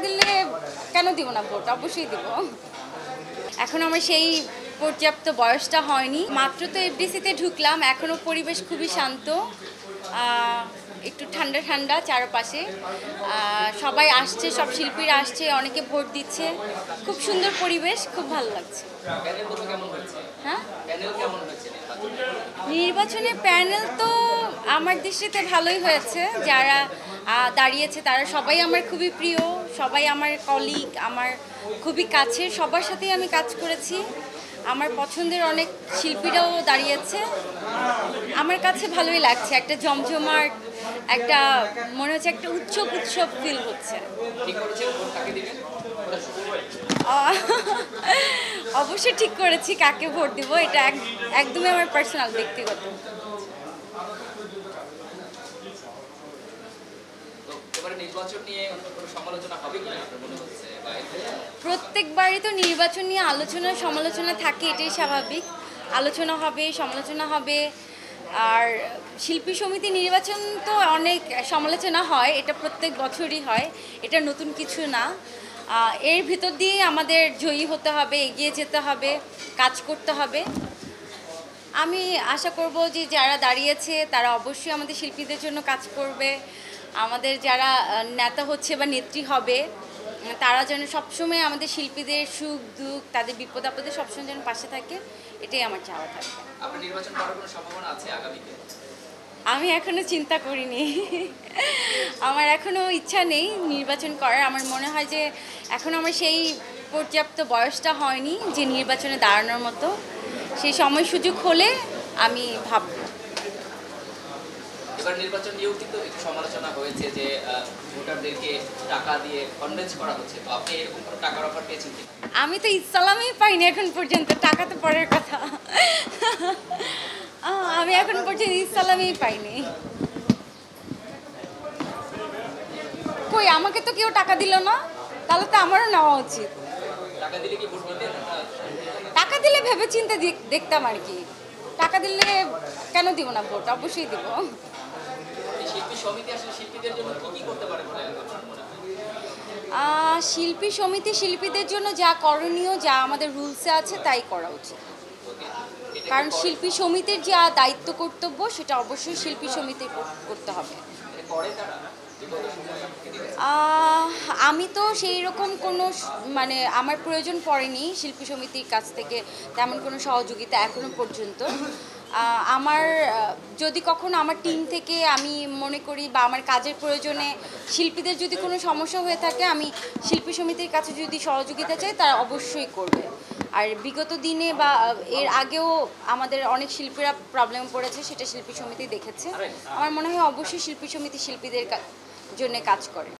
দিলে কেন দিব না ভোট, অবশ্যই দিব। এখন আমার সেই পর্যাপ্ত বয়সটা হয়নি, মাত্র তো এফডিসিতে ঢুকলাম। এখনও পরিবেশ খুবই শান্ত, একটু ঠান্ডা ঠান্ডা চারপাশে। সবাই আসছে, সব শিল্পীরা আসছে, অনেকে ভোট দিচ্ছে। খুব সুন্দর পরিবেশ, খুব ভালো লাগছে। হ্যাঁ, নির্বাচনের প্যানেল তো আমার দৃষ্টিতে ভালোই হয়েছে। যারা দাঁড়িয়েছে তারা সবাই আমার খুবই প্রিয়, সবাই আমার কলিগ, আমার খুবই কাছের। সবার সাথেই আমি কাজ করেছি। আমার পছন্দের অনেক শিল্পীরাও দাঁড়িয়েছে। আমার কাছে ভালোই লাগছে, একটা জমজমাট, একটা মনে হচ্ছে একটা উৎসব উৎসব ফিল হচ্ছে। অবশ্যই ঠিক করেছি কাকে ভোট দিব, এটা একদমই আমার পার্সোনাল, ব্যক্তিগত। প্রত্যেকবারই তো নির্বাচন নিয়ে আলোচনা সমালোচনা থাকে, এটাই স্বাভাবিক। আলোচনা হবে, সমালোচনা হবে। আর শিল্পী সমিতি নির্বাচন তো অনেক সমালোচনা হয়, এটা প্রত্যেক বছরই হয়, এটা নতুন কিছু না। এর ভিতর দিয়ে আমাদের জয়ী হতে হবে, এগিয়ে যেতে হবে, কাজ করতে হবে। আমি আশা করব যে যারা দাঁড়িয়েছে তারা অবশ্যই আমাদের শিল্পীদের জন্য কাজ করবে। আমাদের যারা নেতা হচ্ছে বা নেত্রী হবে, তারা যেন সবসময় আমাদের শিল্পীদের সুখ দুঃখ, তাদের বিপদ আপদে সবসময় যেন পাশে থাকে, এটাই আমার চাওয়া থাকবে। আমি এখনো চিন্তা করিনি। আমার এখনো ইচ্ছা নেই নির্বাচন করার। আমার মনে হয় যে এখন আমার সেই পর্যাপ্ত বয়সটা হয়নি যে নির্বাচনে দাঁড়ানোর মতো। সেই সময় সুযোগ হলে আমি ভাবব। এবার নির্বাচন নিয়েও কিন্তু একটু সমালোচনা হয়েছে যে ভোটারদেরকে টাকা দিয়ে কনভিন্স করা হচ্ছে, তো আপনি এরকম কোনো টাকার অফার পেয়েছেন কি? আমি তো ইসলামই পাইনি এখন পর্যন্ত, টাকা তো পরের কথা। আমি এখন পর্যন্ত ইসলামই পাইনি। কই, আমাকে তো কেউ টাকা দিল না, তাহলে তো আমারও নেওয়া উচিত। টাকা দিলে কি ভোট দিতেন? টাকা দিলে ভেবে চিন্তে দেখতাম আর কি। টাকা দিলে কেন দিব না ভোট, অবশ্যই দিব। শিল্পী সমিতি আসলে শিল্পীদের জন্য কি করতে পারে বলে আপনার মনে হয়? শিল্পী সমিতি শিল্পীদের জন্য যা করণীয়, যা আমাদের রুলসে আছে তাই করা উচিত। কারণ শিল্পী সমিতির যা দায়িত্ব কর্তব্য সেটা অবশ্যই শিল্পী সমিতির করতে হবে। আমি তো সেই রকম কোনো মানে আমার প্রয়োজন পড়েনি শিল্পী সমিতির কাছ থেকে তেমন কোনো সহযোগিতা এখনো পর্যন্ত। আমার যদি কখনো আমার টিম থেকে আমি মনে করি বা আমার কাজের প্রয়োজনে শিল্পীদের যদি কোনো সমস্যা হয়ে থাকে, আমি শিল্পী সমিতির কাছে যদি সহযোগিতা চাই, তারা অবশ্যই করবে। আর বিগত দিনে বা এর আগেও আমাদের অনেক শিল্পীরা প্রবলেম পড়েছে, সেটা শিল্পী সমিতি দেখেছে। আমার মনে হয় অবশ্যই শিল্পী সমিতি শিল্পীদের জন্য কাজ করে।